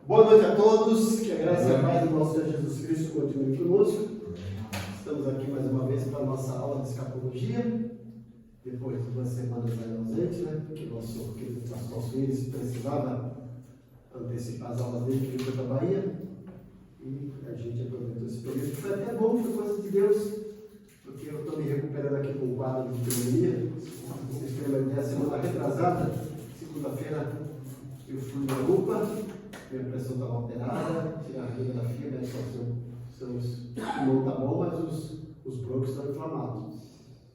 Boa noite a todos, que a graça e a paz do nosso Senhor Jesus Cristo continue conosco. Estamos aqui mais uma vez para a nossa aula de escatologia, depois de 2 semanas aí ausente, né? Que nosso querido pastor Suíris precisava antecipar as aulas dele, que veio para a Bahia, e a gente aproveitou esse período. Foi até bom, foi coisa de Deus, porque eu estou me recuperando aqui com um quadro de pneumonia. Vocês têm uma ideia, semana retrasada, segunda-feira, eu fui na UPA. Minha pressão estava alterada, tirar a radiografia, a medicação não está bom, mas os brônquios estão inflamados.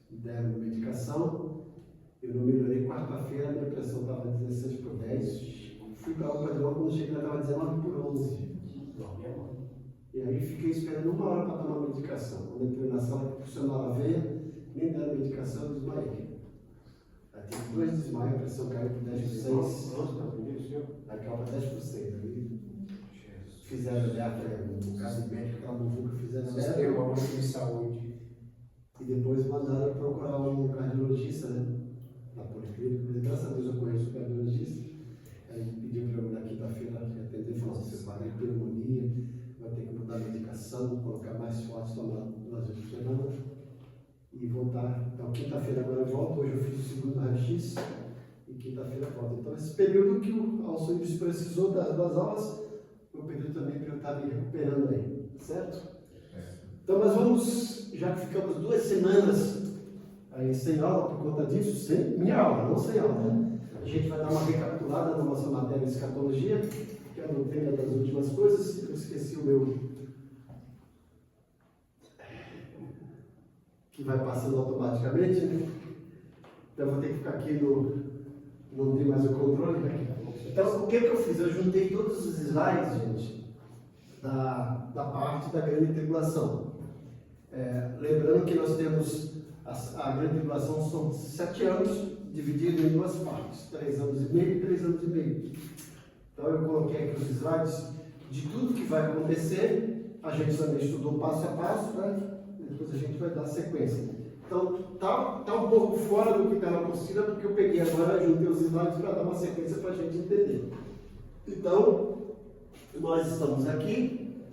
Deram medicação, eu não melhorei. Quarta-feira, minha pressão estava 16/10. Fui para a UPA de novo, quando cheguei, ela estava 19/11. E aí fiquei esperando 1 hora para tomar a medicação. Quando entrei na sala, funcionava a veia, nem deram medicação, eu desmaiei. Aí tive 2 desmaios, a pressão caiu por 10/6. Aí caiu para 10%. Aí fizeram no caso médico, aquela muvuca, fizeram Sistema de saúde. e depois mandaram procurar um cardiologista, né? Na policlínica, mas graças a Deus eu conheço o cardiologista. Aí pediu para eu na quinta-feira atender e falou: você vai ter pneumonia, vai ter que mudar a medicação, colocar mais forte, tomar 2 vezes por semana e voltar. Então, quinta-feira agora eu volto. Hoje eu fiz o segundo raio-x e quinta-feira volto. Então, esse período que o Alcides precisou das 2 aulas, foi um período também para eu estar me recuperando aí, certo? Então, nós vamos, já que ficamos 2 semanas aí sem aula por conta disso, sem minha aula, não sem aula, né? A gente vai dar uma recapitulada na nossa matéria de escatologia, que eu não tenho das últimas coisas, eu esqueci o meu, que vai passando automaticamente, né? Então, eu vou ter que ficar aqui não tem mais o controle, né? Então, o que eu fiz? Eu juntei todos os slides, gente, da parte da grande tribulação. Lembrando que nós temos a grande tribulação, são 7 anos, dividido em 2 partes, 3 anos e meio e 3 anos e meio. Então, eu coloquei aqui os slides de tudo que vai acontecer. A gente também estudou passo a passo, né? Depois a gente vai dar sequência. Então, tá um pouco fora do que está na apostila, porque eu peguei agora, juntei os slides para dar uma sequência para a gente entender. Então, nós estamos aqui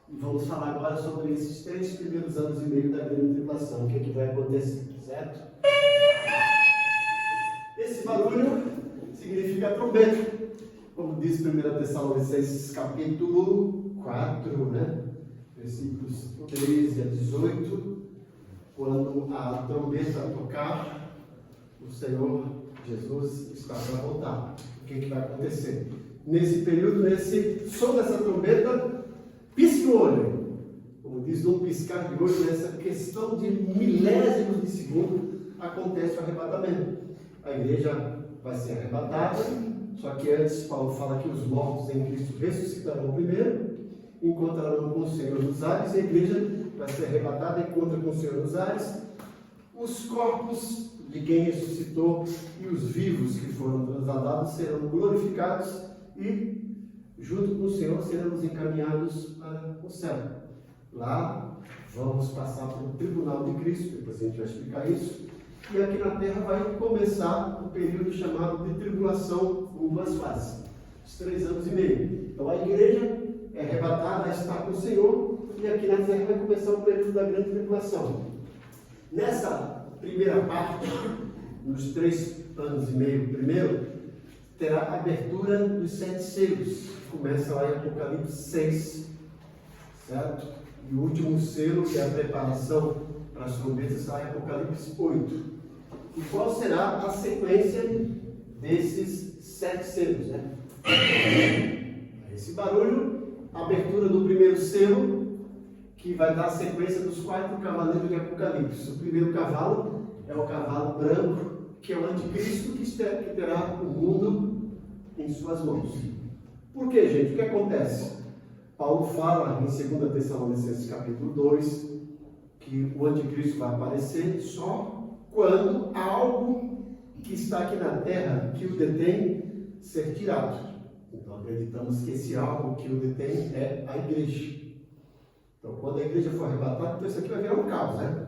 e vamos falar agora sobre esses 3 primeiros anos e meio da grande tribulação, o que vai acontecer, certo? Esse barulho significa trombeta, como diz 1 Tessalonicenses capítulo 4, né? Versículos 13 a 18. Quando a trombeta tocar, o Senhor Jesus está para voltar. O que vai acontecer? Nesse período, nesse som dessa trombeta, pisque o olho. Como diz, num piscar de olho, nessa questão de milésimos de segundo, acontece o arrebatamento. A igreja vai ser arrebatada, só que antes, Paulo fala que os mortos em Cristo ressuscitarão primeiro, encontrarão com o Senhor nos ares, e a igreja vai ser arrebatada e encontra com o Senhor nos ares. Os corpos de quem ressuscitou e os vivos que foram trasladados serão glorificados e, junto com o Senhor, seremos encaminhados para o céu. Lá vamos passar pelo tribunal de Cristo, depois a gente vai explicar isso. E aqui na terra vai começar o período chamado de tribulação, com 2 fases, os 3 anos e meio. Então a igreja é arrebatada, está com o Senhor, e aqui na terra vai começar o período da grande tribulação. Nessa primeira parte, nos 3 anos e meio primeiro, terá a abertura dos 7 selos. Começa lá em Apocalipse 6, certo? E o último selo, que é a preparação para as trombetas, está em Apocalipse 8. E qual será a sequência desses 7 selos, né? Esse barulho, a abertura do primeiro selo, que vai dar a sequência dos 4 cavaleiros de Apocalipse. O primeiro cavalo é o cavalo branco, que é o anticristo, que terá o mundo em suas mãos. Por que, gente? O que acontece? Paulo fala em 2 Tessalonicenses capítulo 2, que o anticristo vai aparecer só quando algo que está aqui na terra, que o detém, ser tirado. Então acreditamos que esse algo que o detém é a igreja. Então, quando a igreja for arrebatada, então isso aqui vai virar um caos, né?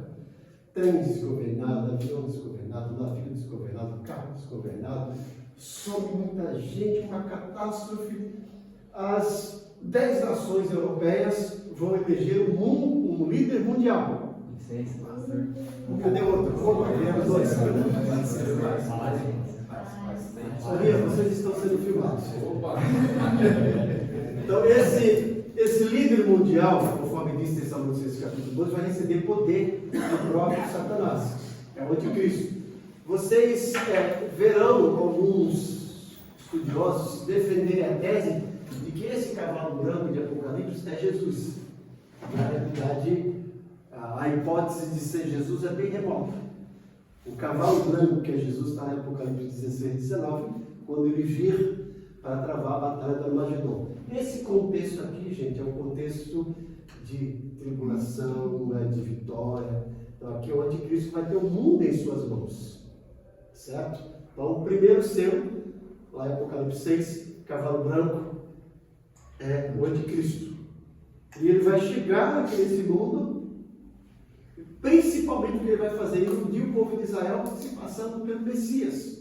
Trem desgovernado, avião desgovernado, navio desgovernado, carro desgovernado, some muita gente, uma catástrofe. as 10 nações europeias vão eleger um líder mundial. Licença, pastor. Cadê outro? Dois. Sabia? Vocês estão sendo filmados. Então, esse líder mundial, conforme diz Tessalonicenses capítulo 2, vai receber poder do próprio Satanás. É o anticristo. Vocês verão alguns estudiosos defenderem a tese de que esse cavalo branco de Apocalipse é Jesus. Na realidade, a hipótese de ser Jesus é bem remota. O cavalo branco que é Jesus está em Apocalipse 16, 19, quando ele vir para travar a batalha do Armagedon. Esse contexto aqui, gente, é um contexto de tribulação, de vitória. Então aqui o anticristo vai ter o mundo em suas mãos. Certo? Então o primeiro selo, lá em Apocalipse 6, cavalo branco, é o anticristo. E ele vai chegar aqui nesse mundo, principalmente o que ele vai fazer, iludir o povo de Israel se passando pelo Messias.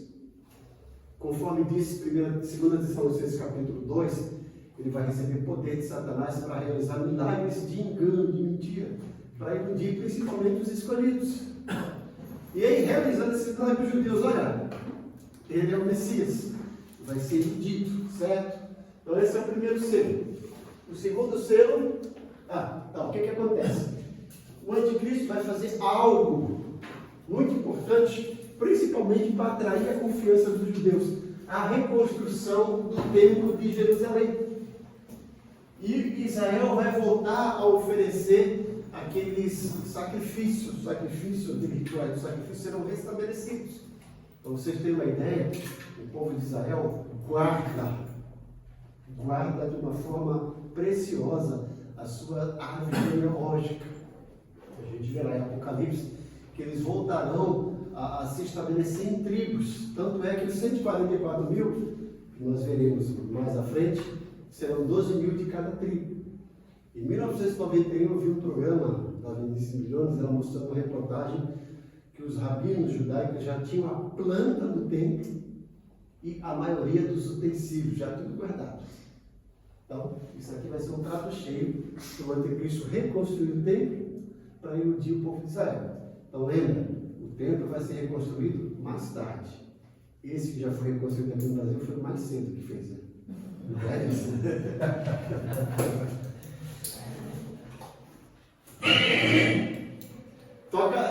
Conforme diz 2 Tessalonicenses capítulo 2, ele vai receber poder de Satanás para realizar milagres de engano, de mentira, para iludir principalmente os escolhidos. E aí, realizando esse milagre para os judeus, olha, ele é o Messias, vai ser iludido, certo? Então esse é o primeiro selo. O segundo selo, o que acontece? O anticristo vai fazer algo muito importante, principalmente para atrair a confiança dos judeus, a reconstrução do templo de Jerusalém. E Israel vai voltar a oferecer aqueles sacrifícios rituais, os sacrifícios serão restabelecidos. Para vocês terem uma ideia, o povo de Israel guarda de uma forma preciosa a sua árvore genealógica. A gente verá em Apocalipse que eles voltarão a se estabelecer em tribos. Tanto é que os 144 mil, que nós veremos mais à frente, serão 12 mil de cada tribo. Em 1991 eu vi um programa da Vinícius Milhões, ela mostrando uma reportagem que os rabinos judaicos já tinham a planta do templo e a maioria dos utensílios, já tudo guardado. Então, isso aqui vai ser um prato cheio para o anticristo reconstruir o templo para iludir o povo de Israel. Então, lembra, o templo vai ser reconstruído mais tarde. Esse que já foi reconstruído aqui no Brasil foi mais cedo que fez, né? Não é isso?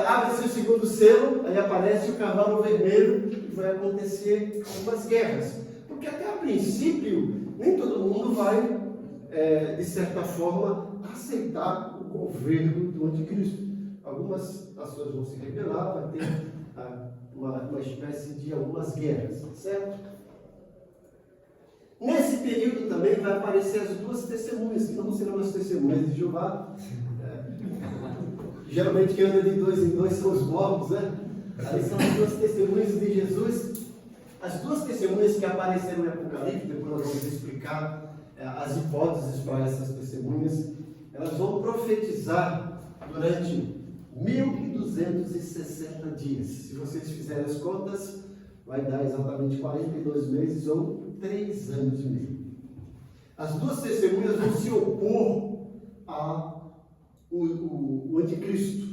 Abre-se o segundo selo, aí aparece o cavalo vermelho e vai acontecer algumas guerras. Porque até a princípio, nem todo mundo vai, de certa forma, aceitar o governo do anticristo. Algumas nações vão se rebelar, vai ter uma espécie de algumas guerras, certo? Nesse período também vai aparecer as duas testemunhas, que não serão as testemunhas de Jeová. Geralmente quem anda de dois em dois são os mortos, né? Aí são as duas testemunhas de Jesus. As duas testemunhas que apareceram em Apocalipse, depois nós vamos explicar as hipóteses para essas testemunhas. Elas vão profetizar durante 1260 dias. Se vocês fizerem as contas, vai dar exatamente 42 meses ou 3 anos e meio. As duas testemunhas vão se opor o anticristo.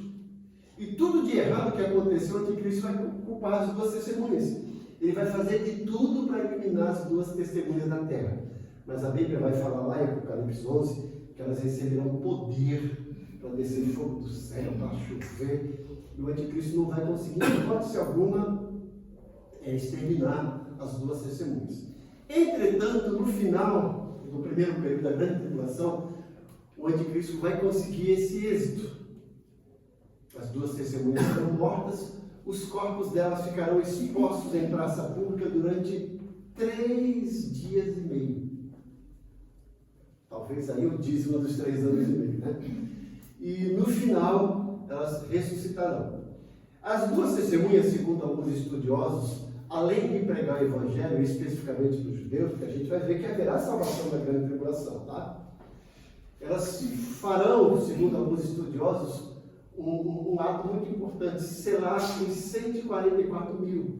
E tudo de errado que aconteceu, o anticristo vai culpar as duas testemunhas. Ele vai fazer de tudo para eliminar as duas testemunhas da terra. Mas a Bíblia vai falar lá em Apocalipse 11 que elas receberão poder para descer fogo do céu, para chover. E o anticristo não vai conseguir, de hipótese alguma, exterminar as duas testemunhas. Entretanto, no final do primeiro período da grande tribulação, o anticristo vai conseguir esse êxito. As duas testemunhas serão mortas, os corpos delas ficarão expostos em praça pública durante 3 dias e meio. Talvez aí o dízimo dos 3 anos e meio, né? E no final, elas ressuscitarão. As duas testemunhas, segundo alguns estudiosos, além de pregar o evangelho, especificamente para os judeus, porque a gente vai ver que haverá salvação da grande tribulação, tá? Elas farão, segundo alguns estudiosos, um ato muito importante, selar os 144 mil.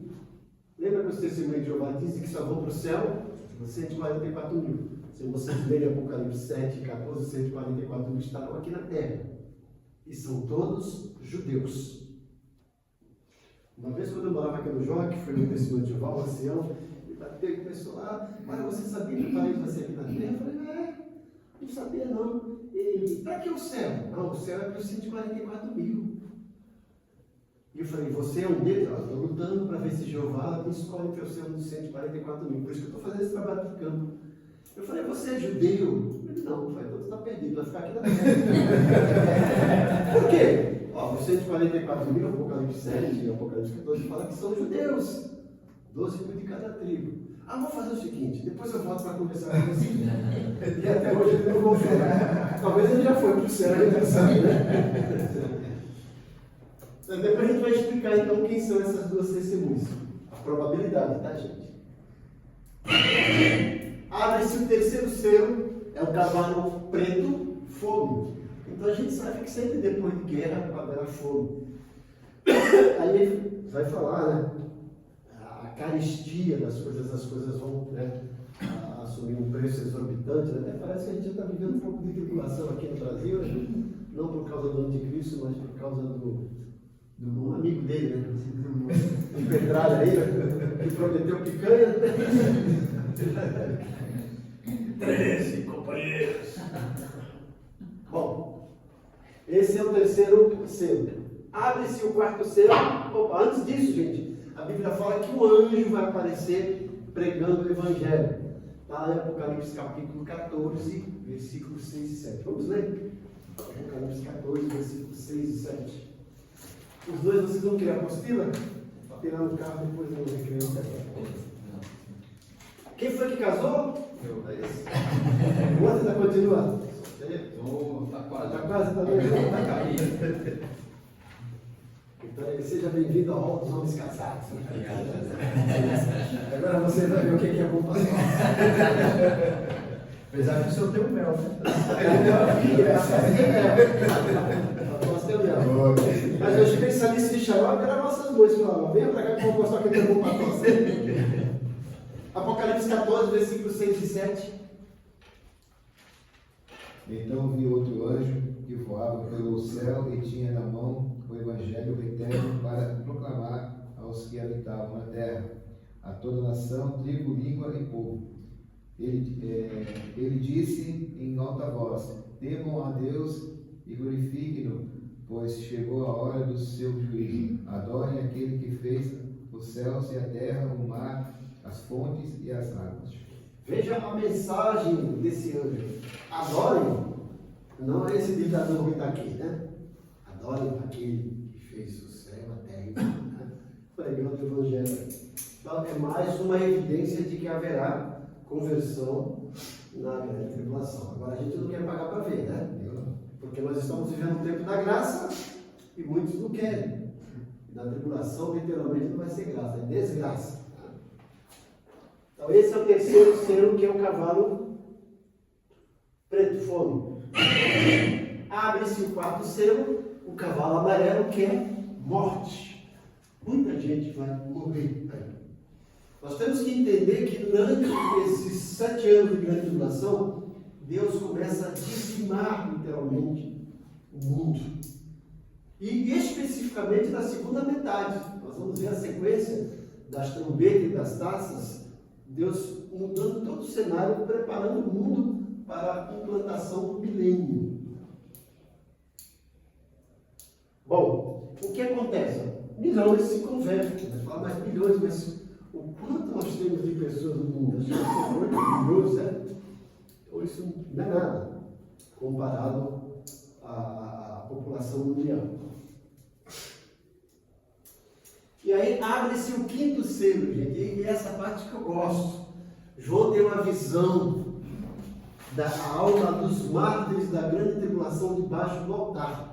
Lembra que os testemunhos de Jeová dizem que só vão para o céu 144 mil. Se vocês lerem Apocalipse 7, 14, 144 mil estarão aqui na terra. E são todos judeus. Uma vez quando eu morava aqui no Joque, foi no testemunho de Val, ancião, e bateu e começou lá, mas você sabia que o paraíso vai ser aqui na terra? Eu falei, não sabia não. E para que o céu? Não, o céu é para os 144 mil. E eu falei, você é um deles? Eu estou lutando para ver se Jeová me escolhe para o céu dos 144 mil. Por isso que eu estou fazendo esse trabalho de campo. Eu falei, você é judeu? Ele não, eu falei, então você está perdido, vai ficar aqui na terra. Por quê? Ó, os 144 mil, Apocalipse 7 e Apocalipse 14 fala que são judeus. 12 mil de cada tribo. Vou fazer o seguinte, depois eu volto para conversar com você. E até hoje ele não confirmou. Talvez ele já foi para o céu, ele já sabe, né? Depois a gente vai explicar então quem são essas duas testemunhas. A probabilidade, tá, gente? Abre-se o terceiro selo, é o cavalo preto, fogo. Então a gente sabe que sempre depois de guerra haverá fogo. Aí ele vai falar, né? A carestia das coisas, as coisas vão, né, assumir um preço exorbitante. Até parece que a gente já está vivendo um pouco de tribulação aqui no Brasil, né? Não por causa do anticristo, mas por causa do um amigo dele, né? Um petralha aí, né? Que prometeu picanha. 13 companheiros. Bom, esse é o terceiro selo. Abre-se o quarto selo. Opa, antes disso, gente, a Bíblia fala que o anjo vai aparecer pregando o Evangelho. Está lá em Apocalipse capítulo 14, versículos 6 e 7. Vamos ler? Apocalipse 14, versículos 6 e 7. Os dois, vocês vão querer apostila? Tirar no carro, depois eu vou recrear. Quem foi que casou? Eu. É esse. O outro está continuando? Está quase. Está quase, está bem. Está caindo. Então, seja bem-vindo ao hall dos homens casados. Agora você vai ver o que é bom para nós. Apesar que o senhor tem um mel, né? Mas eu cheguei essa lista de xarope, era nossas mães que falavam, venha para cá que eu vou mostrar o que é bom para você. Apocalipse 14, versículos 6 e 7. Então vi outro anjo que voava pelo céu e tinha na mão o evangelho eterno para proclamar aos que habitavam na terra, a toda nação, tribo, língua e povo. Ele disse em alta voz: temam a Deus e glorifiquem-no, pois chegou a hora do seu juízo. Adorem aquele que fez os céus e a terra, o mar, as fontes e as águas. Veja a mensagem desse anjo. Adorem, não é esse ditador que está aqui, né? Adorem aquele que fez o céu, a terra, né? Pregando o Evangelho. Então, é mais uma evidência de que haverá conversão na grande tribulação. Agora, a gente não quer pagar para ver, né? Porque nós estamos vivendo um tempo da graça e muitos não querem. Na tribulação, literalmente, não vai ser graça, é desgraça. Então, esse é o terceiro selo, que é o cavalo preto, fogo. Abre-se o quarto selo, o cavalo amarelo, que é morte. Muita gente vai morrer. Nós temos que entender que durante esses 7 anos de grande tribulação, Deus começa a dizimar literalmente o mundo. E especificamente na segunda metade. Nós vamos ver a sequência das trombetas e das taças, Deus mudando todo o cenário, preparando o mundo para a implantação do milênio. Bom, o que acontece? Milhões se convertem. Nós falamos mais milhões, mas o quanto nós temos de pessoas no mundo? Acho que são 8 milhões, né? Então isso não é nada comparado à população mundial. E aí abre-se o quinto selo, gente, e essa parte que eu gosto. João tem uma visão da alma dos mártires da grande tribulação debaixo do altar.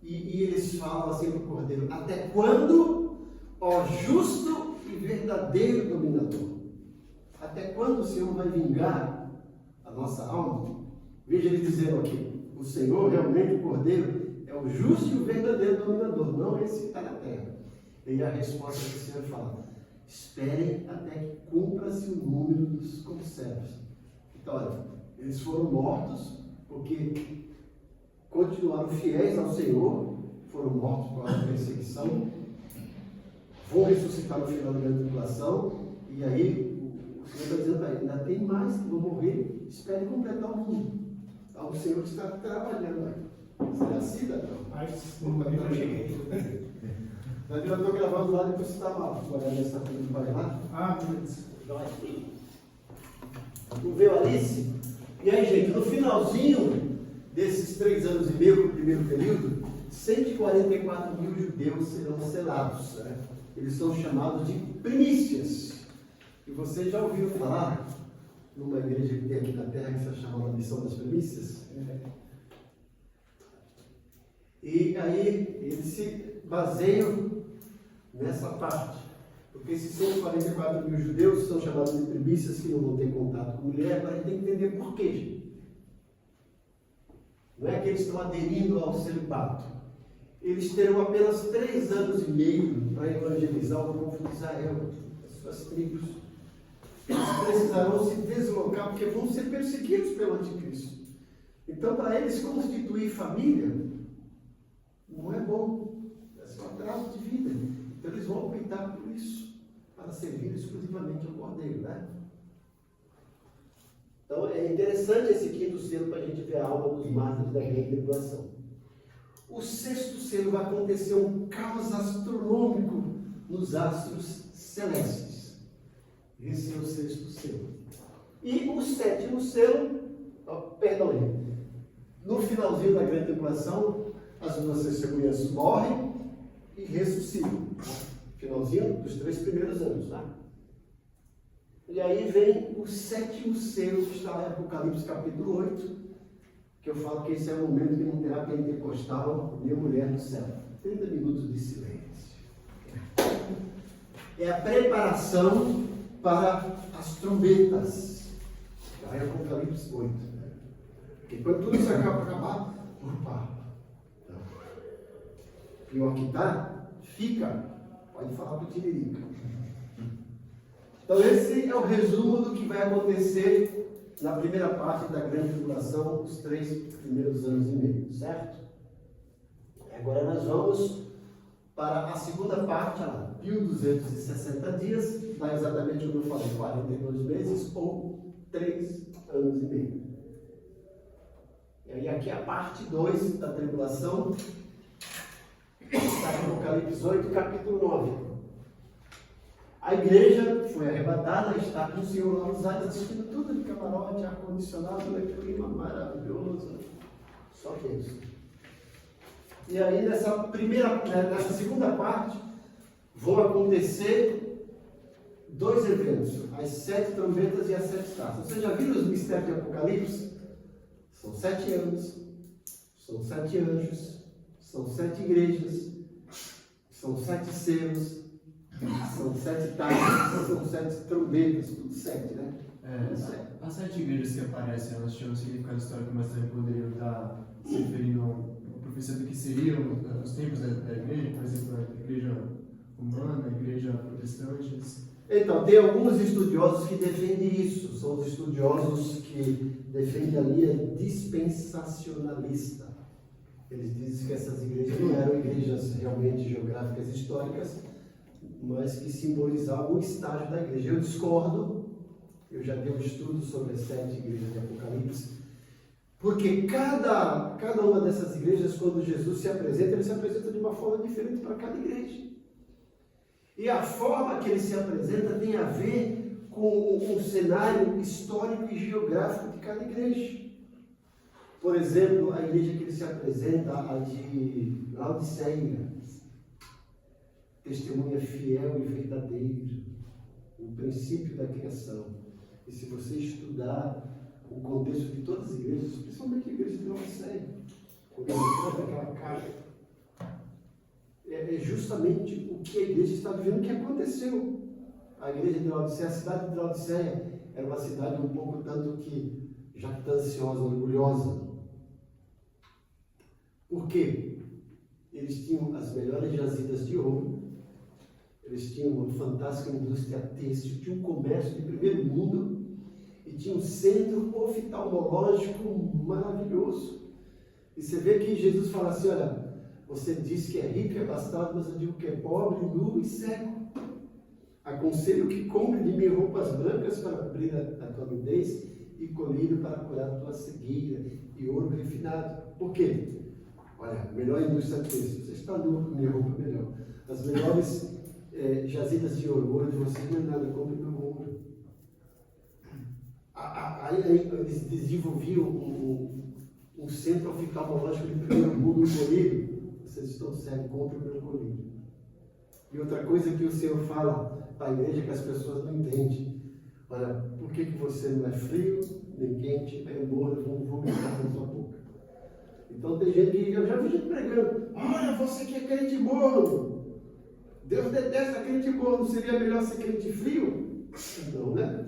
E eles falam assim para o Cordeiro: até quando, ó justo e verdadeiro dominador? Até quando o Senhor vai vingar a nossa alma? Veja ele dizendo aqui: o Senhor, realmente, o Cordeiro, é o justo e o verdadeiro dominador, não esse que está na terra. E a resposta do Senhor fala: esperem até que cumpra-se o número dos conservos. Então, olha, eles foram mortos porque continuaram fiéis ao Senhor, foram mortos por causa da perseguição, vão ressuscitar no final da grande tribulação, e aí o Senhor está dizendo, ainda tem mais que vão morrer, espere completar o mundo. Então, o Senhor está trabalhando aí. Você é assim, cidadão? Mas não cheguei. Davi, eu estou gravando lá, depois você está mal. Olha nessa coisa, vai lá. Ah, beleza. Tu viu Alice? E aí, gente, no finalzinho desses 3 anos e meio, no primeiro período, 144 mil judeus serão selados. Né? Eles são chamados de primícias. E vocês já ouviram falar numa igreja que tem aqui na Terra que se chama a Missão das Primícias? E aí eles se baseiam nessa parte. Porque esses 144 mil judeus são chamados de primícias que não vão ter contato com mulher, agora a gente tem que entender por quê, gente. Não é que eles estão aderindo ao celibato. Eles terão apenas 3 anos e meio para evangelizar o povo de Israel, as suas tribos. Eles precisarão se deslocar porque vão ser perseguidos pelo anticristo. Então, para eles constituir família, não é bom. É só atraso de vida. Então, eles vão optar por isso, para servir exclusivamente ao Cordeiro, né? Então, é interessante esse 5º selo para a gente ver a alma dos mártires da grande tribulação. O 6º selo vai acontecer um caos astronômico nos astros celestes. Esse é o 6º selo. E o 7º selo, no finalzinho da grande tribulação, as 2 testemunhas morrem e ressuscitam. Finalzinho dos 3 primeiros anos, tá? E aí vem o 7º selo, que está lá em Apocalipse capítulo 8, que eu falo que esse é o momento que não terá pentecostal nem mulher no céu. 30 minutos de silêncio. É a preparação para as trombetas. Lá em Apocalipse 8. Porque quando tudo isso acabar, opa! Pior que tá, fica. Pode falar para o Tiririca. Então esse é o resumo do que vai acontecer na primeira parte da grande tribulação, os 3 primeiros anos e meio, certo? Agora nós vamos para a segunda parte, 1260 dias, dá exatamente como eu falei, 42 meses ou 3 anos e meio. E aí aqui a parte 2 da tribulação, está em Apocalipse 8, capítulo 9. A igreja foi arrebatada, está com o Senhor lá nos ares, assistindo tudo de camarote, ar-condicionado, clima maravilhoso. Só Deus. E aí nessa segunda parte, vão acontecer 2 eventos, as 7 trombetas e as 7 taças. Vocês já viram os mistérios de Apocalipse? São 7 anos, são 7 anjos, são 7 igrejas, são 7 selos, são 7 taças, são 7 trombetas, tudo 7, né? As 7 igrejas que aparecem, elas tinham um significado histórico, mas também poderiam estar se referindo a profecia do que seriam os tempos da igreja, por exemplo, a igreja romana, a igreja protestante. Então, tem alguns estudiosos que defendem isso, são os estudiosos que defendem a linha dispensacionalista. Eles dizem que essas igrejas não eram igrejas realmente geográficas históricas, mas que simbolizavam o estágio da igreja. Eu discordo, eu já dei um estudo sobre as 7 igrejas de Apocalipse, porque cada uma dessas igrejas, quando Jesus se apresenta, ele se apresenta de uma forma diferente para cada igreja. E a forma que ele se apresenta tem a ver com o cenário histórico e geográfico de cada igreja. Por exemplo, a igreja que ele se apresenta, a de Laodiceia, testemunha fiel e verdadeiro, o princípio da criação. E se você estudar o contexto de todas as igrejas, principalmente a igreja de Laodiceia, quando ele conta aquela carta, é justamente o que a igreja está vivendo, o que aconteceu. A igreja de Laodiceia, a cidade de Laodiceia, era uma cidade um pouco tanto que jactanciosa, orgulhosa. Por quê? Eles tinham as melhores jazidas de ouro, Eles tinham uma fantástica indústria têxtil, tinha um comércio de primeiro mundo e tinha um centro oftalmológico maravilhoso. E você vê que Jesus fala assim, olha, você diz que é rico e abastado, mas eu digo que é pobre, nu e cego. Aconselho que compre de mim roupas brancas para cobrir a tua nudez e colírio para curar a tua cegueira e ouro refinado. Por quê? Olha, melhor indústria têxtil. Você está nu com minha roupa melhor. As melhores jazidas de ouro. O ouro de vocês não é nada, compre meu ouro. Aí eles desenvolviam um centro oftalmológico de primeiro mundo, um colírio. Vocês estão cegos, compre o meu colírio. E outra coisa que o Senhor fala para a igreja que as pessoas não entendem. Olha, por que você não é frio, nem quente, nem morno, vão vomitar na sua boca. Então tem gente que, eu já vi gente pregando, olha, você que é crente morno, Deus detesta crente morno, seria melhor ser crente frio? Não, né?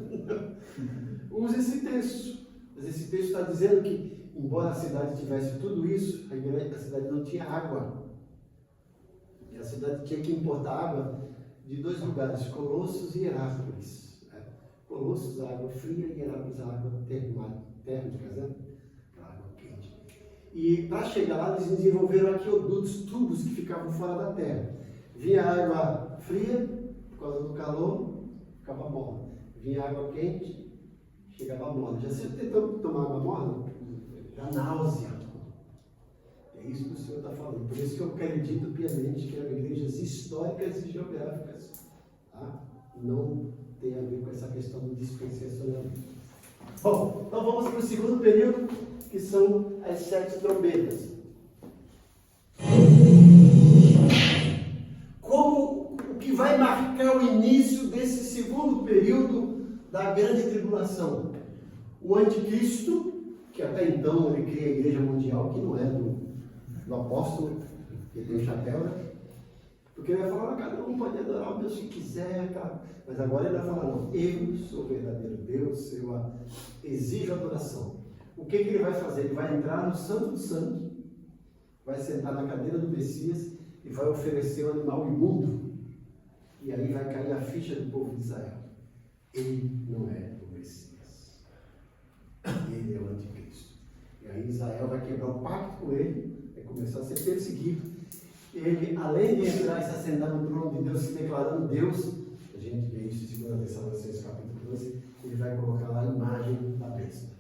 Use esse texto. Mas esse texto está dizendo que, embora a cidade tivesse tudo isso, a cidade não tinha água. E a cidade tinha que importar água de dois lugares, Colossos e Herápolis. Colossos, a água fria, e Herápolis, a água térmica, né? A água quente. E para chegar lá, eles desenvolveram aquedutos, tubos que ficavam fora da terra. Vinha água fria, por causa do calor, ficava morna. Vinha água quente, chegava morna. Já você tentou tomar água morna? Já náusea. É isso que o Senhor está falando. Por isso que eu acredito piamente que eram igrejas históricas e geográficas. Tá? Não tem a ver com essa questão do dispensacionalismo. Bom, então vamos para o segundo período, que são as 7 trombetas. Como o que vai marcar o início desse segundo período da grande tribulação? O anticristo, que até então ele cria a igreja mundial, que não é do apóstolo, que tem o chapéu, né? Porque ele vai falar, cada um pode adorar o Deus que quiser, cara. Mas agora ele vai falar, não, eu sou o verdadeiro Deus, eu exijo adoração. O que ele vai fazer? Ele vai entrar no Santo dos Santos, vai sentar na cadeira do Messias e vai oferecer um animal imundo. E aí vai cair a ficha do povo de Israel. Ele não é o Messias. Ele é o anticristo. E aí Israel vai quebrar o pacto com ele, vai começar a ser perseguido. Ele, além de entrar e se assentar no trono de Deus, se declarando Deus, a gente vê isso em 2 Tessalonicenses capítulo 12, ele vai colocar lá a imagem da besta.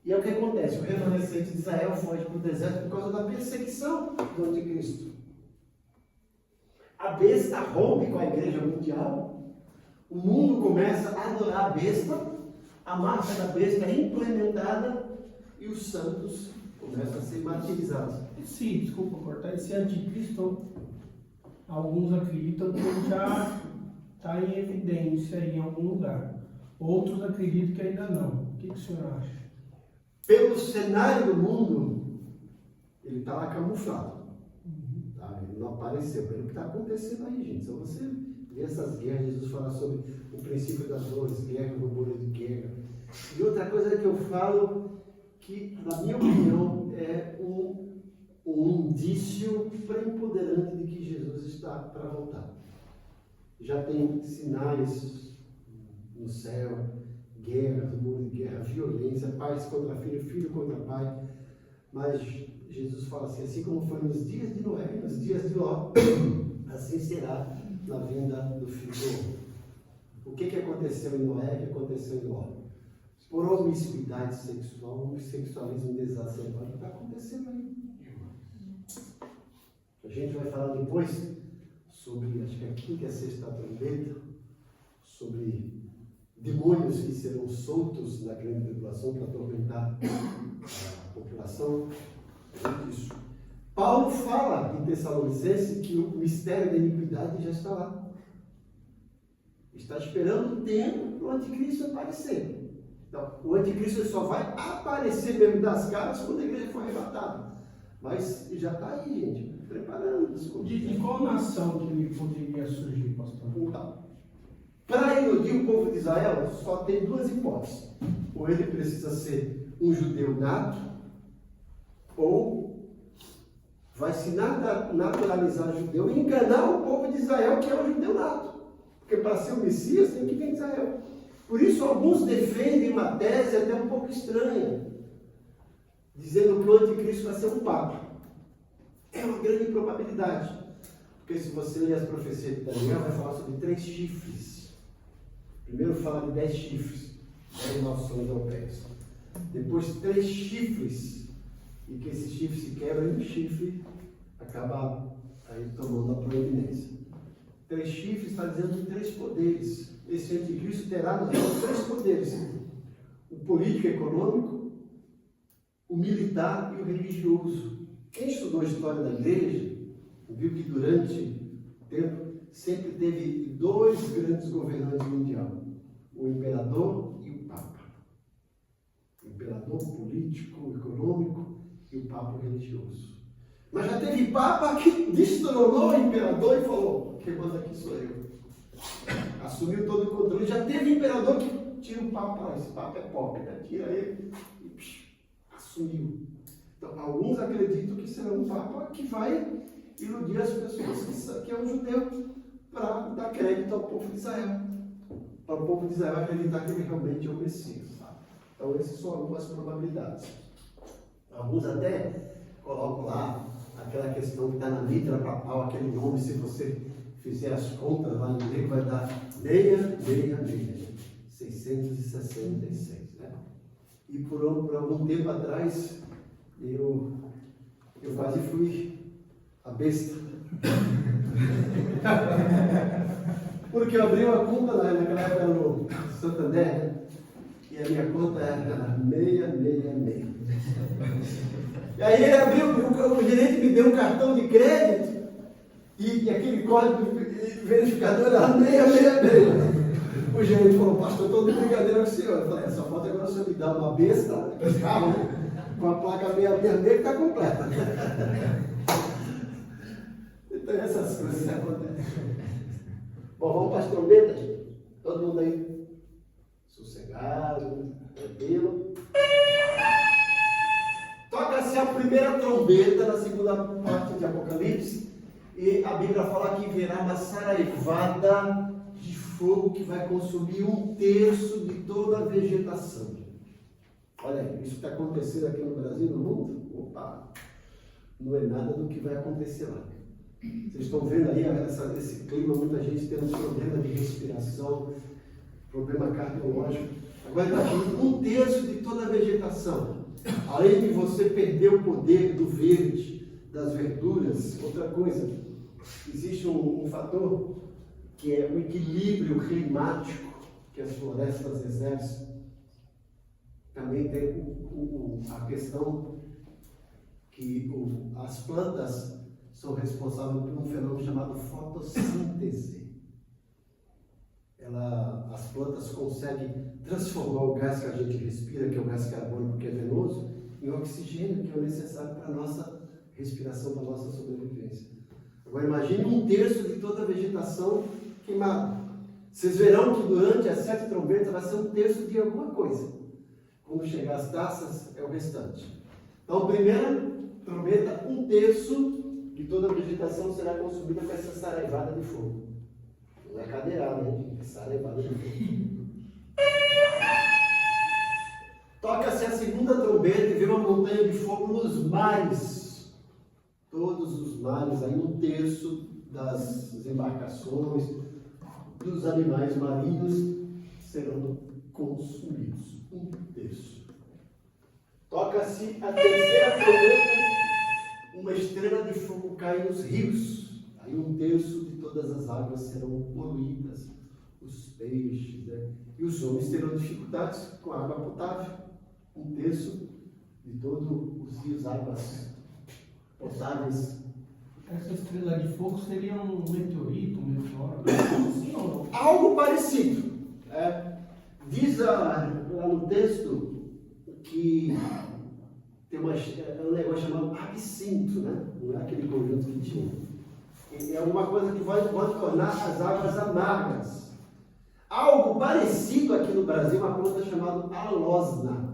E é o que acontece, o remanescente de Israel foge para o deserto por causa da perseguição do anticristo. A besta rompe com a igreja mundial, o mundo começa a adorar a besta, a marca da besta é implementada e os santos começam a ser martirizados. Desculpa cortar, esse anticristo, alguns acreditam que ele já está em evidência em algum lugar. Outros acreditam que ainda não. O que o senhor acha? Pelo cenário do mundo, ele está lá camuflado. Tá? Ele não apareceu. Pelo que está acontecendo aí, gente. Se você vê essas guerras, Jesus fala sobre o princípio das dores, guerra, rumores de guerra. E outra coisa que eu falo, que, na minha opinião, é um indício preponderante de que Jesus está para voltar. Já tem sinais no céu, guerra, rumor de guerra, violência, pais contra filho, filho contra pai. Mas Jesus fala assim como foi nos dias de Noé, nos dias de Ló, assim será na vinda do Filho do Homem. O que aconteceu em Noé, o que aconteceu em Ló? Por homicidade sexual, homossexualismo desacerbado, está acontecendo aí. A gente vai falar depois sobre, acho que a quinta e a sexta trombeta, sobre demônios que serão soltos na grande tribulação para atormentar a população. Isso. Paulo fala em Tessalonicenses que o mistério da iniquidade já está lá. Está esperando o tempo para o anticristo aparecer. Então, o anticristo só vai aparecer mesmo das caras quando a igreja for arrebatada. Mas já está aí, gente, preparando as coisas. De qual nação que ele poderia surgir, pastor? Então, para iludir o povo de Israel, só tem duas hipóteses. Ou ele precisa ser um judeu nato, ou vai se naturalizar judeu e enganar o povo de Israel, que é o judeu nato. Porque para ser o Messias tem que vir de Israel. Por isso, alguns defendem uma tese até um pouco estranha, dizendo que o anticristo vai ser um papa. É uma grande probabilidade. Porque se você ler as profecias de Daniel, vai falar sobre 3 chifres. Primeiro fala de 10 chifres, 10 nações europeias. Depois 3 chifres, e que esse chifre se quebra e um chifre acaba aí tomando a proeminência. 3 chifres está dizendo 3 poderes. Esse anticristo terá nos mãos 3 poderes: o político econômico, o militar e o religioso. Quem estudou a história da igreja viu que durante o tempo sempre teve 2 grandes governantes mundiais: o imperador e o papa. O imperador político, econômico e o papa religioso. Mas já teve papa que destronou o imperador e falou: quem manda aqui sou eu. Assumiu todo o controle. Já teve imperador que tira o papa, esse papa é pop, né? Tira ele e assumiu. Então, alguns acreditam que será um papa que vai iludir as pessoas que é um judeu para dar crédito ao povo de Israel. Para o povo de Israel acreditar que ele realmente é o Messias. Tá? Então, essas são algumas probabilidades. Alguns até colocam lá aquela questão que está na mitra papal, aquele nome, se você fizer as contas lá no grego, vai dar 666, né? E por algum tempo atrás, eu quase fui a besta. Porque eu abri uma conta naquela época no Santander, né? E a minha conta era 666. E aí ele abriu, o gerente me deu um cartão de crédito e aquele código verificador era 666. O gerente falou: pastor, eu estou de brincadeira com o senhor. Eu falei: só falta agora o senhor me dar uma besta, carro, né? Com a placa 666 que está completa. Então essas coisas acontecem. Bom, vamos para as trombetas. Todo mundo aí sossegado, tranquilo. Toca-se a primeira trombeta na segunda parte de Apocalipse, e a Bíblia fala que virá uma saraivada de fogo que vai consumir 1/3 de toda a vegetação. Olha aí, isso que está acontecendo aqui no Brasil e no mundo, opa, não é nada do que vai acontecer lá. Vocês estão vendo aí esse clima, muita gente tendo problema de respiração, problema cardiológico. Agora está aqui 1/3 de toda a vegetação. Além de você perder o poder do verde, das verduras, outra coisa, existe um fator que é o equilíbrio climático que as florestas exercem. Também tem a questão que as plantas são responsáveis por um fenômeno chamado fotossíntese. As plantas conseguem transformar o gás que a gente respira, que é o gás carbônico, que é venoso, em oxigênio, que é o necessário para a nossa respiração, para a nossa sobrevivência. Agora imagine 1/3 de toda a vegetação queimada. Vocês verão que durante as 7 trombetas vai ser 1/3 de alguma coisa. Quando chegar as taças, é o restante. Então, primeira trombeta, 1/3 de toda a vegetação será consumida com essa saraivada de fogo. Não é cadeirada, hein? É saraivada de fogo. Toca-se a segunda trombeta e vê uma montanha de fogo nos mares. Todos os mares, aí 1/3 das embarcações, dos animais marinhos serão consumidos. 1/3. Toca-se a terceira trombeta, uma estrela de fogo cai nos rios. Aí 1/3 de todas as águas serão poluídas, os peixes, né? E os homens terão dificuldades com a água potável. 1/3 de todos os rios, águas potáveis. Essa estrela de fogo seria um meteorito, um meteoro? Sim ou não? Algo parecido. Diz lá no texto que tem um negócio chamado absinto, né? Não é aquele conjunto que tinha. É alguma coisa que vai tornar as águas amargas. Algo parecido aqui no Brasil, uma planta chamada alosna,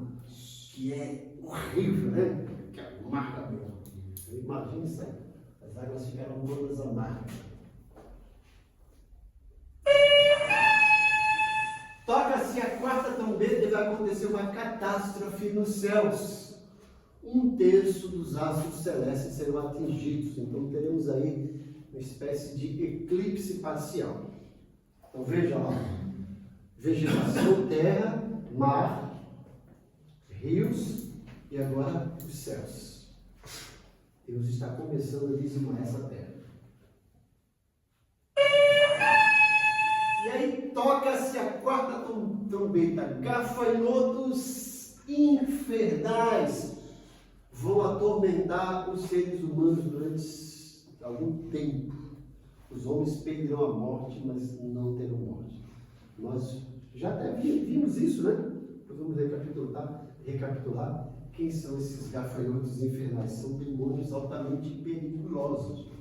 que é horrível, né? Que é amarga mesmo. Imagina isso aí. As águas ficaram todas amargas. Toca-se a quarta trombeta e vai acontecer uma catástrofe nos céus. 1/3 dos astros celestes serão atingidos. Então teremos aí uma espécie de eclipse parcial. Então veja lá. Vegetação, terra, mar, rios e agora os céus. Deus está começando a dizimar essa terra. E aí toca-se a quarta trombeta. Gafanhotos infernais vão atormentar os seres humanos durante algum tempo. Os homens perderão a morte, mas não terão morte. Nós já até vimos isso, né? Nós vamos recapitular. Quem são esses gafanhotos infernais? São demônios altamente perigosos.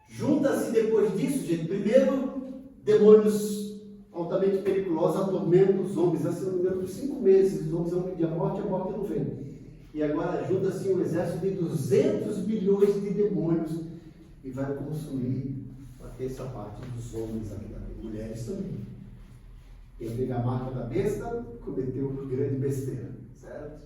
Junta-se depois disso, gente. Primeiro, demônios altamente perigosos atormentam os homens. Se não me engano, por 5 meses, os homens vão pedir a morte não vem. E agora junta-se um exército de 200 bilhões de demônios e vai consumir a terça parte dos homens aqui, mulheres também. Quem pega a marca da besta, cometeu uma grande besteira, certo?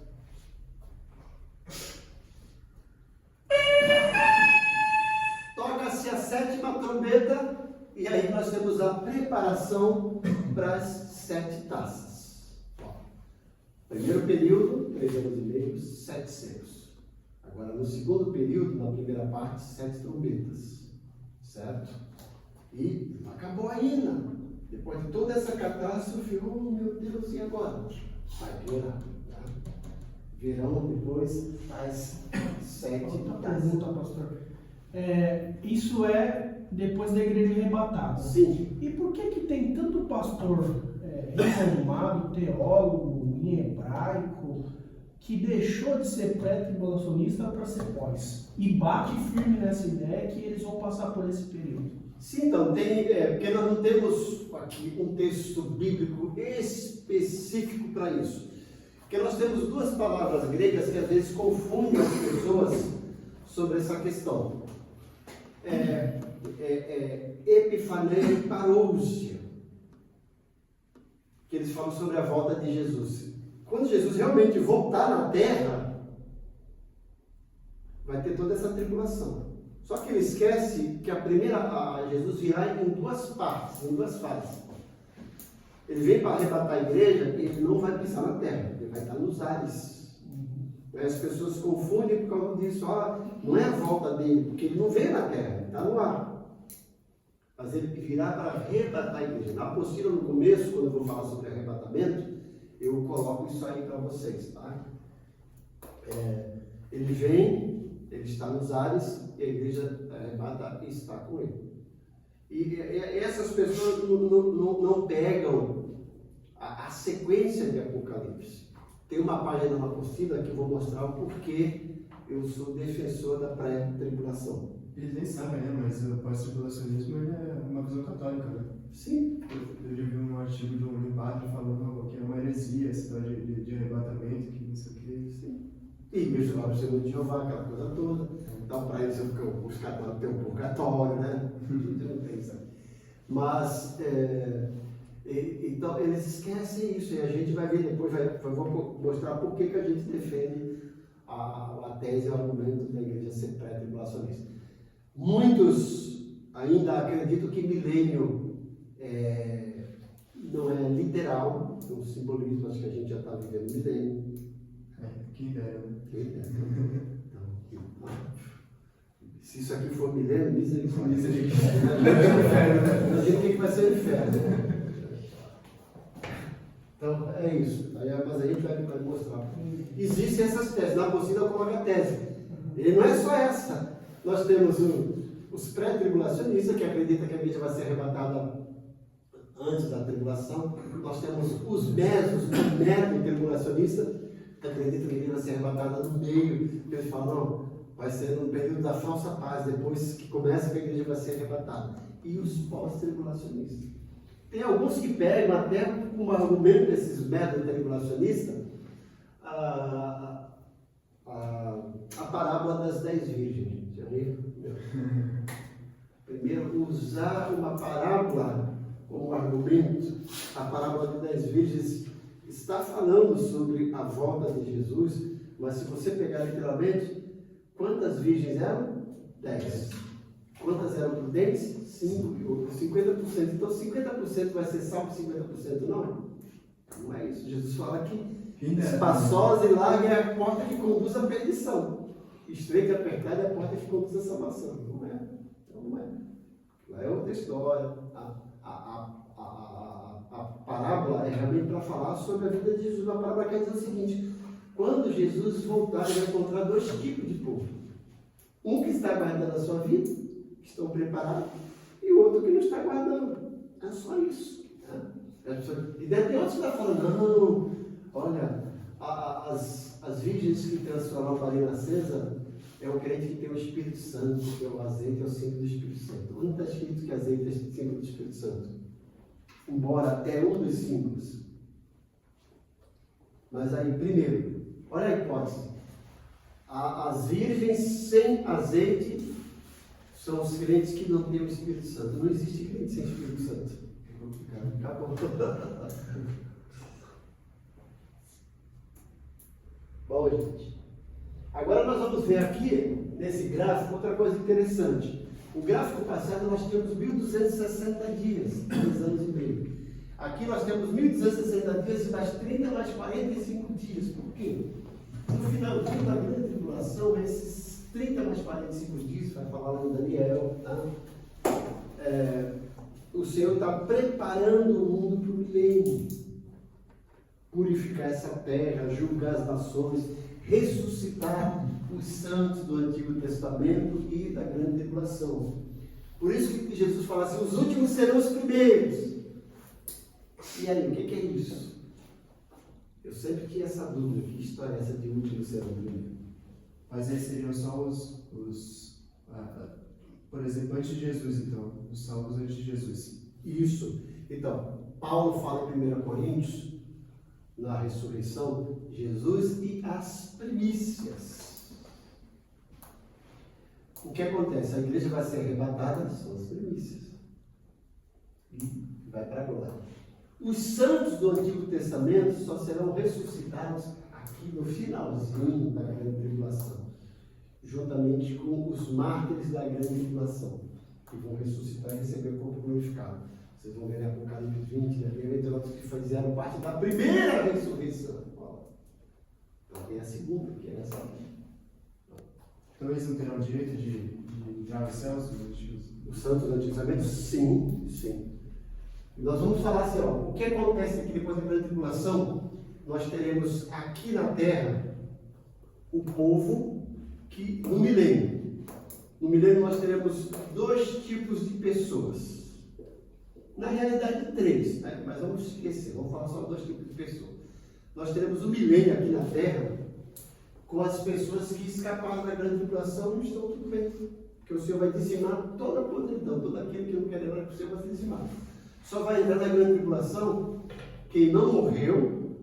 Toca-se a 7ª trombeta e aí nós temos a preparação para as 7 taças. Primeiro período, 3 anos e meio, 7 secos. Agora, no segundo período, na primeira parte, 7 trombetas, certo? E não acabou ainda. Depois de toda essa catástrofe, oh meu Deus, e agora? Vai piorar. Tá? Verão depois as 7 taças. Pergunta, pastor. Isso é depois da igreja arrebatada. Sim. E por que tem tanto pastor renomado, teólogo, em hebraico, que deixou de ser pré-tribulacionista para ser pós? E bate firme nessa ideia que eles vão passar por esse período. Sim, então, porque nós não temos aqui um texto bíblico específico para isso. Porque nós temos 2 palavras gregas que às vezes confundem as pessoas sobre essa questão. Epifaneia e parousia, que eles falam sobre a volta de Jesus. Quando Jesus realmente voltar na terra, vai ter toda essa tribulação. Só que ele esquece que Jesus virá em 2 partes, em 2 fases. Ele vem para arrebatar a igreja e ele não vai pisar na terra, ele vai estar nos ares. As pessoas confundem por causa disso. Não é a volta dele, porque ele não veio na terra, ele está no ar. Mas ele virá para arrebatar a igreja. Na apostila, no começo, quando eu vou falar sobre arrebatamento, eu coloco isso aí para vocês, tá? Ele vem, ele está nos ares, e a igreja arrebata e está com ele. E essas pessoas não pegam a sequência de Apocalipse. Tem uma página na apostila que eu vou mostrar o porquê eu sou defensor da pré-tribulação. Eles nem sabem, né? Mas o pós-tribulacionismo é uma visão católica, né? Sim. Eu já vi um artigo de um padre falando que é uma heresia essa história de arrebatamento, que não sei o que. Sim. E mesmo lá você de Jeová, aquela coisa toda. Então, para eles, os católicos têm um purgatório, né? Não tem isso. Mas, então, eles esquecem isso. E a gente vai ver depois, vou mostrar por que a gente defende a tese e o argumento da igreja ser pré-tribulacionista. Muitos ainda acreditam que milênio não é literal, é um simbolismo, acho que a gente já está vivendo milênio. Que ideia, né? Que ideia. Então, se isso aqui for milênio, misericórdia. Imagina o que vai ser o inferno. Então, é isso. Mas a gente vai mostrar. Existem essas teses. Na apostila coloca a tese. E não é só essa. Nós temos os pré-tribulacionistas, que acreditam que a igreja vai ser arrebatada antes da tribulação. Nós temos os medo-tribulacionistas, que acreditam que a igreja vai ser arrebatada no meio. Eles falam, não, vai ser no período da falsa paz, depois que começa que a igreja vai ser arrebatada. E os pós-tribulacionistas. Tem alguns que pegam até como argumento desses medo-tribulacionistas a parábola das 10 virgens. Já viram? Primeiro, usar uma parábola como argumento. A parábola de 10 virgens está falando sobre a volta de Jesus, mas se você pegar literalmente, quantas virgens eram? 10. Quantas eram prudentes? 5. 50%. Então 50% vai ser salvo, 50% não é? Não é isso. Jesus fala que espaçosa e larga é a porta que conduz à perdição. Estreita e apertada é a porta que conduz à salvação. Não é? Então não é. Lá é outra história. A parábola é realmente para falar sobre a vida de Jesus. A parábola quer dizer o seguinte: quando Jesus voltar, ele vai encontrar 2 tipos de povo. Um que está guardando a sua vida, que estão preparados, e o outro que não está guardando. É só isso. Né? E deve ter outros que estão falando, não, olha, as virgens que transformam a farinha acesa é o crente que tem o Espírito Santo, que é o azeite, é o símbolo do Espírito Santo. Onde está escrito que azeite é o símbolo do Espírito Santo? Embora é um dos símbolos. Mas aí, primeiro, olha a hipótese. As virgens sem azeite são os crentes que não têm o Espírito Santo. Não existe crente sem Espírito Santo. Acabou. Bom, gente. Agora nós vamos ver aqui, nesse gráfico, outra coisa interessante. O gráfico passado nós temos 1.260 dias, 2 anos e meio. Aqui nós temos 1.260 dias e mais 30 mais 45 dias. Por quê? No finalzinho da grande tribulação, esses 30 mais 45 dias, vai falar lá em Daniel, tá? O Senhor está preparando o mundo para o milênio. Purificar essa terra, julgar as nações, ressuscitar os santos do Antigo Testamento e da grande tribulação. Por isso que Jesus fala assim, os últimos serão os primeiros. E aí, o que é isso? Eu sempre tinha essa dúvida, que história é essa de último serão primeiro? Mas aí seriam só por exemplo, antes de Jesus, então, os salvos antes de Jesus. Isso. Então, Paulo fala em 1 Coríntios, na ressurreição, Jesus e as primícias. O que acontece? A igreja vai ser arrebatada, são as primícias. E vai para a glória. Os santos do Antigo Testamento só serão ressuscitados aqui no finalzinho da grande tribulação, juntamente com os mártires da grande tribulação, que vão ressuscitar e receber o corpo glorificado. Vocês vão ver em Apocalipse 20, que fizeram parte da primeira ressurreição. Então tem a segunda, que é essa aqui. Então eles não terão direito de entrar nos céus? Os santos do Antigo Testamento? Sim, sim. E nós vamos falar assim, ó, o que acontece aqui depois da grande tribulação? Nós teremos aqui na terra o povo que, no milênio nós teremos 2 tipos de pessoas. Na realidade 3, né? Mas vamos esquecer, vamos falar só 2 tipos de pessoas. Nós teremos o milênio aqui na terra com as pessoas que escaparam da grande tribulação e estão tudo bem. Porque o Senhor vai dizimar toda a podridão, todo aquele que não quer entrar com o Senhor vai ser dizimado. Só vai entrar na grande tribulação quem não morreu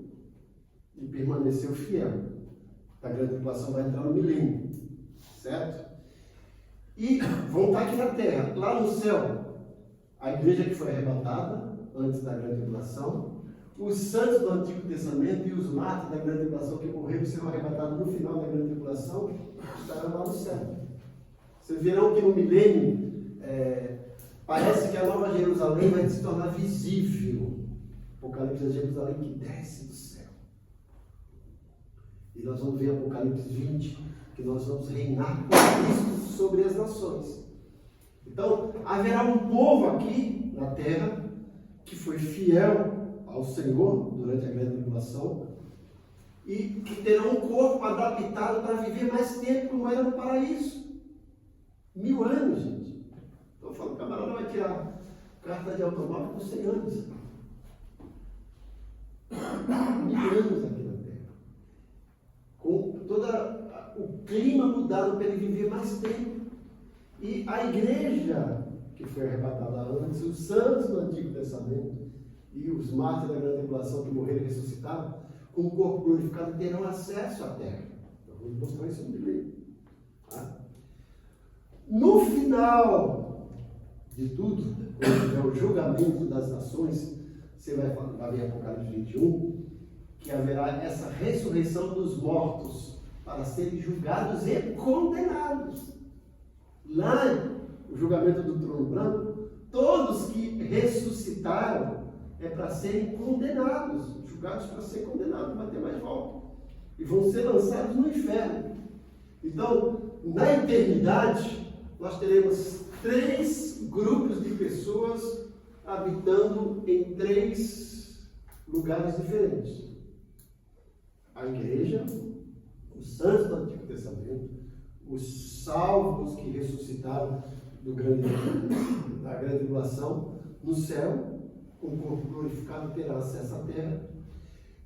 e permaneceu fiel. A grande tribulação vai entrar no milênio, certo? E vão estar aqui na terra, lá no céu, a igreja que foi arrebatada antes da grande tribulação, os santos do Antigo Testamento e os mártires da grande tribulação que morreram e serão arrebatados no final da grande tribulação, estarão lá no céu. Vocês verão que no milênio, parece que a Nova Jerusalém vai se tornar visível. Apocalipse é Jerusalém que desce do céu. E nós vamos ver Apocalipse 20, que nós vamos reinar com Cristo sobre as nações. Então, haverá um povo aqui na terra que foi fiel ao Senhor durante a grande tribulação e que terá um corpo adaptado para viver mais tempo como era no paraíso. 1000 anos, gente. Então eu falo, o camarada vai tirar carta de automóvel por 100 anos. 1000 anos aqui na terra. Com todo o clima mudado para ele viver mais tempo. E a igreja que foi arrebatada antes, os santos do Antigo Testamento e os mártires da grande tribulação que morreram e ressuscitaram, com o corpo glorificado terão acesso à terra. Eu vou mostrar isso no livro. Tá? No final de tudo, quando é o julgamento das nações, você vai ver Apocalipse 21, que haverá essa ressurreição dos mortos para serem julgados e condenados. Lá, o julgamento do trono branco, todos que ressuscitaram é para serem condenados, julgados para ser condenados, não vai ter mais volta. E vão ser lançados no inferno. Então, na eternidade, nós teremos 3 grupos de pessoas habitando em 3 lugares diferentes. A igreja, os santos do Antigo Testamento, os salvos que ressuscitaram da grande tribulação, no céu, com o corpo glorificado terá acesso à terra.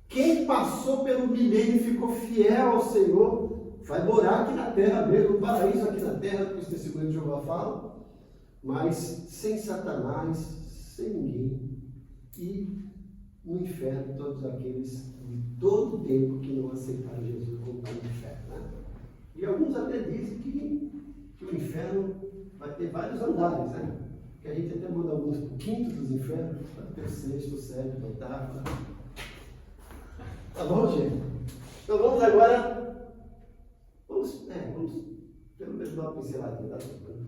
Quem passou pelo milênio e ficou fiel ao Senhor, vai morar aqui na terra mesmo, no paraíso aqui na terra, que os testemunhos de Jeová falam, mas sem Satanás, sem ninguém. E no inferno, todos aqueles de todo o tempo que não aceitaram Jesus vão estar no inferno. Né? E alguns até dizem que o inferno vai ter vários andares, né? Que a gente até manda alguns para o 5º dos infernos, para ter o 6º, o 7º, o 8º. Tá bom, gente? Então vamos agora. Vamos pelo menos dar uma pinceladinha da semana.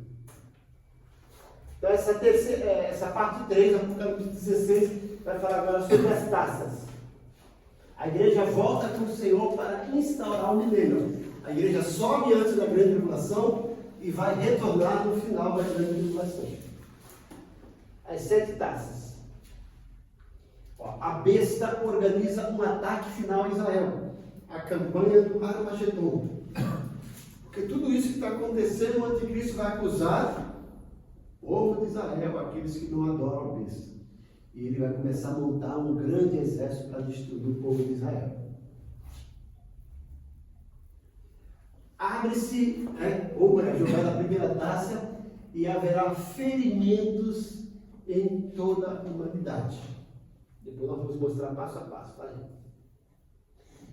Então essa parte 3, Apocalipse 16, vai falar agora sobre as taças. A igreja volta com o Senhor para instaurar o milênio. A igreja sobe antes da grande tribulação e vai retornar no final da grande tribulação. As 7 taças. A besta organiza um ataque final a Israel. A campanha do Armagedon. Porque tudo isso que está acontecendo, o anticristo vai acusar o povo de Israel, aqueles que não adoram a besta. E ele vai começar a montar um grande exército para destruir o povo de Israel. Abre-se, ou é jogada a primeira taça, e haverá ferimentos em toda a humanidade. Depois nós vamos mostrar passo a passo, tá, gente?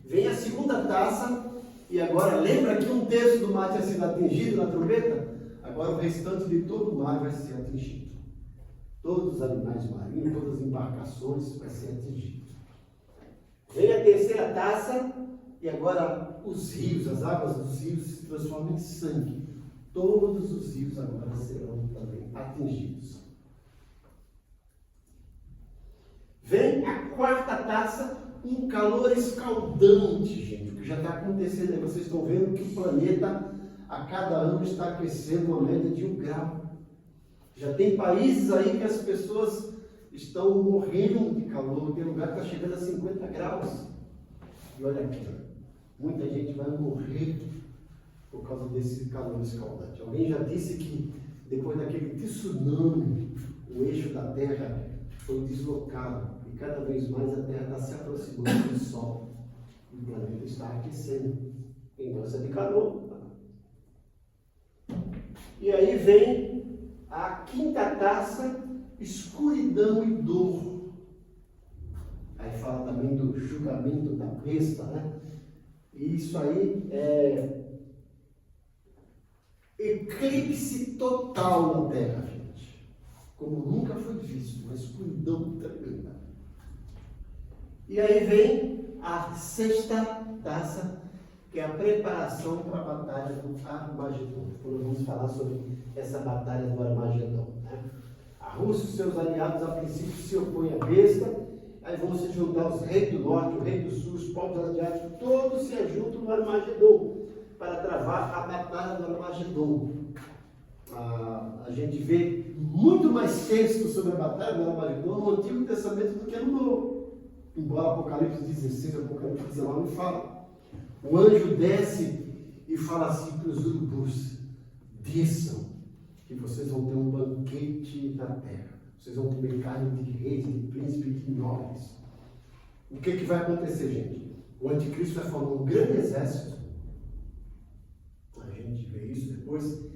Vem a segunda taça, e agora lembra que 1/3 do mar tinha sido atingido na trombeta? Agora o restante de todo o mar vai ser atingido. Todos os animais marinhos, todas as embarcações vai ser atingido. Vem a terceira taça, e agora os rios, as águas dos rios se transformam em sangue. Todos os rios agora serão também atingidos. Vem a quarta taça, um calor escaldante, gente, o que já está acontecendo aí. Vocês estão vendo que o planeta a cada ano está aquecendo uma média de 1 grau. Já tem países aí que as pessoas estão morrendo de calor, tem lugar que está chegando a 50 graus. E olha aqui, muita gente vai morrer por causa desse calor escaldante. Alguém já disse que depois daquele tsunami, o eixo da Terra foi deslocado e cada vez mais a Terra está se aproximando do Sol. E o planeta está aquecendo em massa de calor. E aí vem a quinta taça, escuridão e dor. Aí fala também do julgamento da besta, né? E isso aí é eclipse total na Terra, gente. Como nunca foi visto, uma escuridão tremenda. E aí vem a sexta taça, que é a preparação para a batalha do Armagedon. Quando vamos falar sobre essa batalha do Armagedon, né? A Rússia e seus aliados, a princípio, se opõem à besta. Aí vão se juntar os reis do norte, o rei do sul, os povos asiáticos, todos se ajuntam no Armagedon para travar a batalha do Armagedon. A gente vê muito mais texto sobre a batalha do Armagedon no Antigo Testamento do que no Novo. Embora Apocalipse 16 e Apocalipse 19 falam. O anjo desce e fala assim para os urubus: desçam, que vocês vão ter um banquete na terra. Vocês vão comer carne de reis, de príncipes, de nobres. O que vai acontecer, gente? O anticristo vai formar um grande exército. A gente vê isso depois.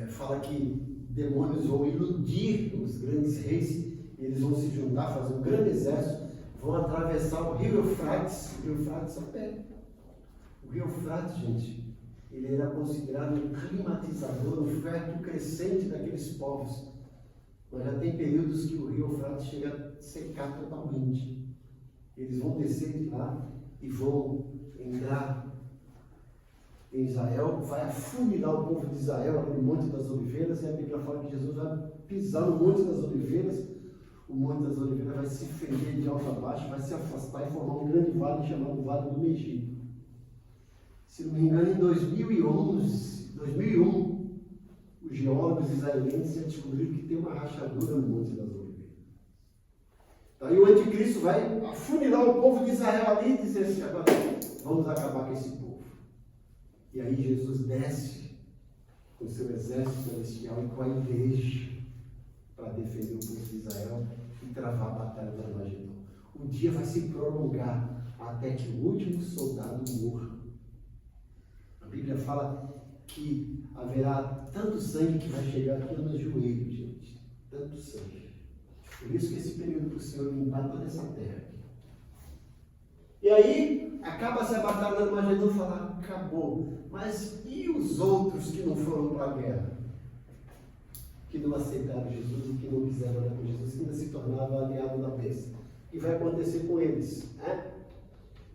Fala que demônios vão iludir os grandes reis. E eles vão se juntar, fazer um grande exército. vão atravessar o rio Eufrates a pé. O rio Eufrates, gente, ele era considerado um climatizador, um feto crescente daqueles povos. Mas já tem períodos que o rio Eufrates chega a secar totalmente. Eles vão descer de lá e vão entrar em Israel, vai afunilar o povo de Israel ali no Monte das Oliveiras, e a Bíblia fala que Jesus vai pisar no Monte das Oliveiras. O Monte das Oliveiras vai se fender de alto a baixo, vai se afastar e formar um grande vale chamado Vale do Megido. Se não me engano, em 2001, os geólogos israelenses descobriram que tem uma rachadura no Monte das Oliveiras. Daí o anticristo vai afunilar o povo de Israel ali e dizer assim: agora vamos acabar com esse povo. E aí Jesus desce com o seu exército celestial e com a igreja para defender o povo de Israel e travar a batalha do Armagedon. O dia vai se prolongar até que o último soldado morra. A Bíblia fala que haverá tanto sangue que vai chegar aqui nos joelhos, gente. Tanto sangue. Por isso que esse período para o Senhor limpar toda essa terra. E aí, acaba-se a batalha do Armagedon e fala: acabou. Mas e os outros que não foram para a guerra? Que não aceitaram Jesus e que não quiseram andar com Jesus, que ainda se tornavam aliados da besta. O que vai acontecer com eles?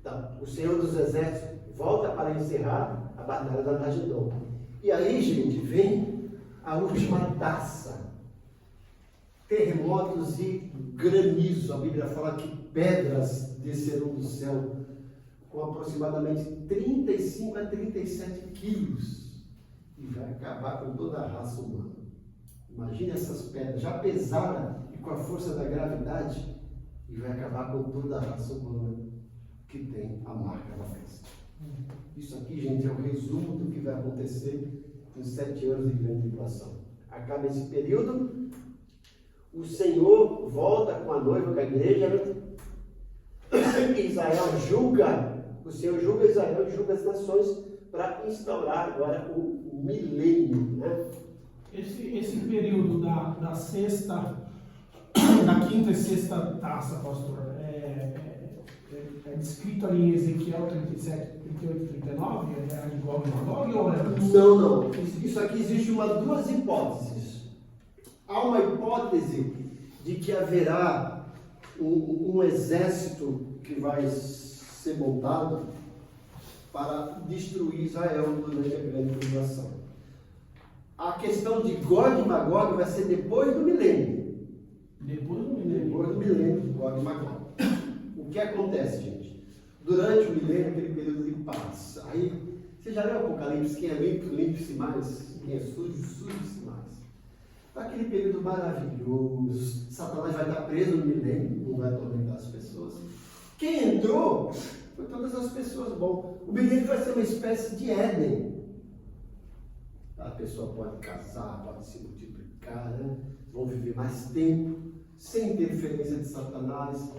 Então, o Senhor dos Exércitos volta para encerrar a batalha do Armagedon. E aí, gente, vem a última taça. Terremotos e granizo. A Bíblia fala que pedras descerão do céu com aproximadamente 35 a 37 quilos. E vai acabar com toda a raça humana. Imagine essas pedras, já pesadas e com a força da gravidade, e vai acabar com toda a raça humana que tem a marca da besta. Isso aqui, gente, é o resumo do que vai acontecer nos 7 anos de grande tribulação. Acaba esse período, o Senhor volta com a noiva, com a igreja, Israel julga, o Senhor julga Israel e julga as nações para instaurar agora o milênio, né? Esse período da quinta e sexta taça, pastor, é descrito ali em Ezequiel 37, 38, 39? É de Gog e Magog ou é? Não. Isso aqui existe duas hipóteses. Há uma hipótese de que haverá um exército que vai ser montado para destruir Israel durante a grande tribulação. A questão de Gog e Magog vai ser depois do milênio. Depois do milênio. Depois do milênio de Gog e Magog. O que acontece, gente? Durante o milênio, aquele período de paz. Aí, você já leu o Apocalipse? Quem é limpo, limpe-se mais. Quem é sujo, suje-se mais. Aquele período maravilhoso. Satanás vai estar preso no milênio, não vai atormentar as pessoas. Quem entrou foi todas as pessoas. Bom, o milênio vai ser uma espécie de Éden. A pessoa pode casar, pode se multiplicar, né? Vão viver mais tempo, sem interferência de Satanás.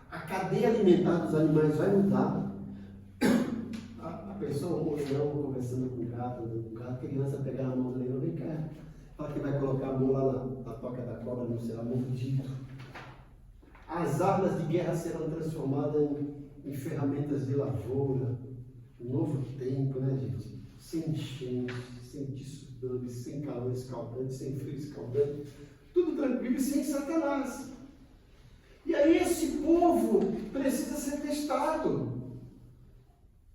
A cadeia alimentar dos animais vai mudar. A pessoa, um leão conversando com o gato, a criança pegar a mão do leão, vem cá. Fala que vai colocar a mão lá na toca da cobra, não será mordido. As armas de guerra serão transformadas em ferramentas de lavoura. Um novo tempo, né, gente? Sem enchente, sem tsunami, sem calor escaldante, sem frio escaldante. Tudo tranquilo e sem Satanás. E aí esse povo precisa ser testado.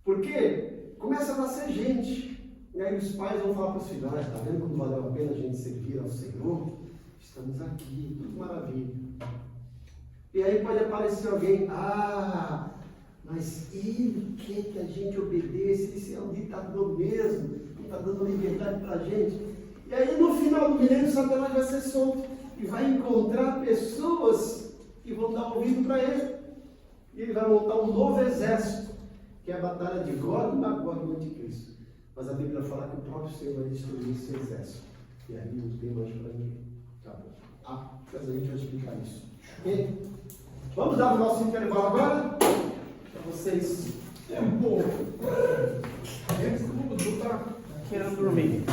Porque começa a nascer gente. E aí os pais vão falar para os filhos: está vendo como valeu a pena a gente servir ao Senhor? Estamos aqui, tudo maravilha. E aí pode aparecer alguém: mas ele quer que a gente obedeça, esse é um ditador mesmo, que está dando liberdade para a gente. E aí no final do milênio, Satanás vai ser solto e vai encontrar pessoas que vão dar ouvido para ele. E ele vai montar um novo exército, que é a batalha de Gog e Magog no Anticristo. Mas a Bíblia fala que o próprio Senhor vai destruir esse exército. E aí não tem mais para ninguém. Tá bom. Mas a gente vai explicar isso. Ok? Vamos dar o nosso intervalo agora? Para vocês. Tempo. Quero dormir.